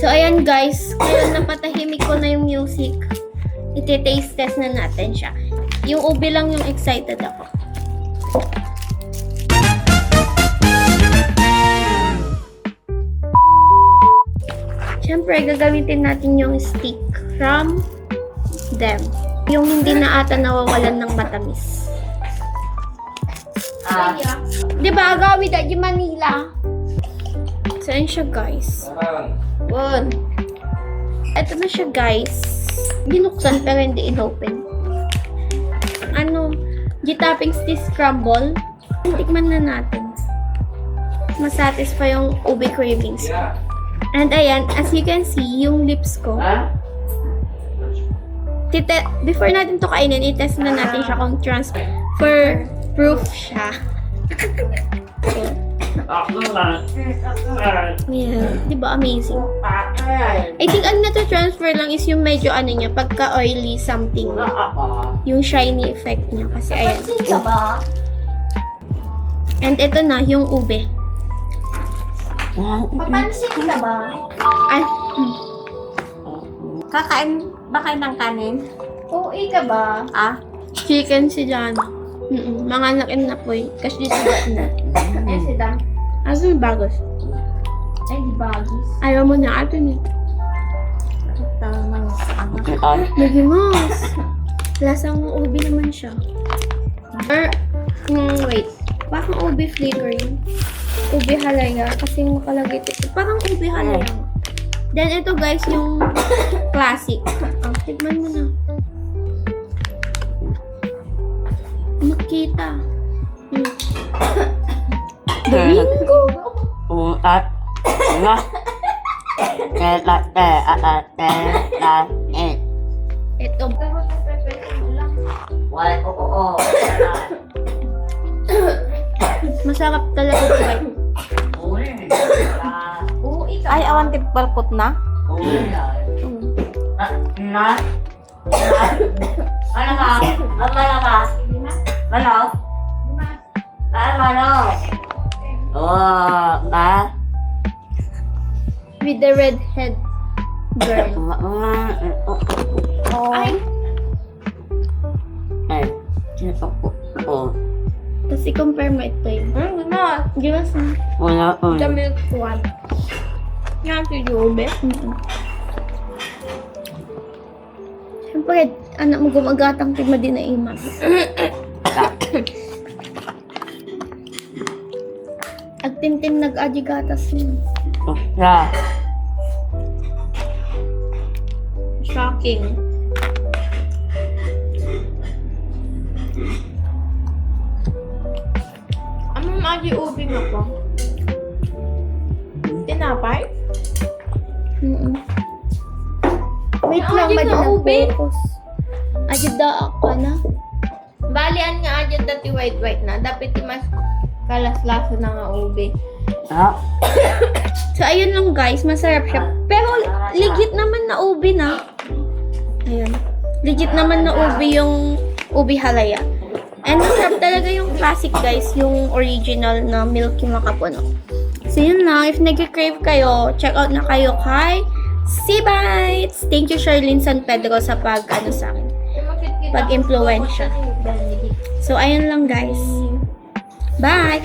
So, ayan guys. Ngayon napatahimik ko na yung music. Iti-taste test na natin siya. Yung ube lang yung excited ako. Siyempre, gagamitin natin yung stick from them. Yung hindi na ata nawawalan ng matamis. Diba, gawin na di Manila. So, yun siya guys. One. Ito na siya guys. Binuksan pero hindi inopen. Ano, G-toppings this scramble. Tikman na natin. Masatisfy yung ube cravings. And ayan, as you can see, yung lips ko. Before natin to kainin, i-test na natin siya kung transfer proof siya. Yeah, diba amazing? I think ang nata-transfer lang is yung medyo ano niya, pagka-oily something. Yung shiny effect niya. Kasi ayan. And ito na, yung ube. Papansin ka ba? Ay, Kakain ba kayo ng kanin? oo, ka ba? Chicken si Jana. Mga nakin na po eh. Kasi dito ba na? Eh, si Dam. Asa yung bagos? Ay, di bagis. Ayaw mo na atin eh. Tamang sa anak. Lagi mas. Lasang ube naman siya. Or, wait. Parang ube flavor yun. Ube halaya. Kasi yung nakalagay dito. Parang ube halaya. Then, ito guys, yung classic. Tikman mo na. Makita. Domingo! Ito. Masarap talaga ito guys. Ay, awan tipalkot na? With the red head girl. Ay! Tapos i-compare mo ito yun. Give us na. The milk one. Yan si Jobe. Siyempre, anak mo gumagatang tima din na ima. At tintin nag-ajigatas yun. Shocking. Ano maji ubing ako? Tinapay? Wait lang, ba din focus? Ajid da ako na. Balian nga ajid dati white na. Dapat mas kalas-laso na nga ube. So, ayun lang guys. Masarap siya. Pero, legit naman na ube na. Ayun. Legit naman na ube yung ube halaya. And masarap talaga yung classic guys. Yung original na Milky Makapuno. So, yun lang. If nag-crave kayo, check out na kayo kay C-Bites! Thank you, Charlene San Pedro, sa pag-impluensya. So, ayun lang guys. Bye!